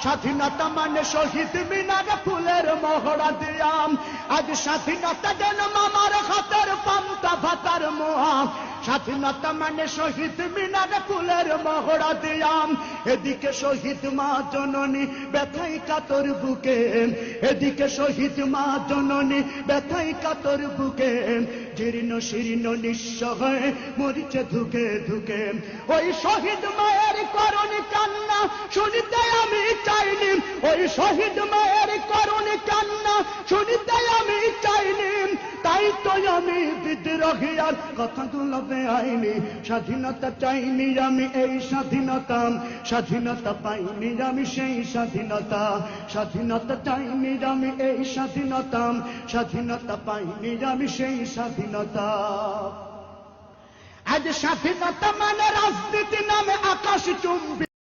স্বাধীনতা মানে শহীদ মিনারে ফুলের মহড়া দিয়া, আজ স্বাধীনতা যেন মামার হাতের পান্তা ভাতার মোয়া। স্বাধীনতা মানে শহীদ মিনারে ফুলের মহড়া দিয়া, এদিকে শহীদ মা জননী ব্যথাই কাতর বুকে, এদিকে শহীদ মা জননী ব্যথাই কাতর বুকে, জীর্ণ শীর্ণ নিঃস্ব হয়ে মরিচে ধুকে ধুকে। ওই শহীদ মায়ের করুণী কান্না শুনিতে আমি চাইনি, ওই শহীদ মায়ের করুণী কান্না শুনিতে আমি চাইনি, তাই তো আমি বিদ্রোহী আর কথাগুলো বেআইনি। স্বাধীনতা চাইনি আমি এই স্বাধীনতা, স্বাধীনতা পাইনি আমি সেই স্বাধীনতা, স্বাধীনতা চাইনি আমি এই স্বাধীনতা, স্বাধীনতা পাইনি আমি সেই স্বাধীনতা। আজ স্বাধীনতা মানে রাজনীতি নামে আকাশ চুম্বি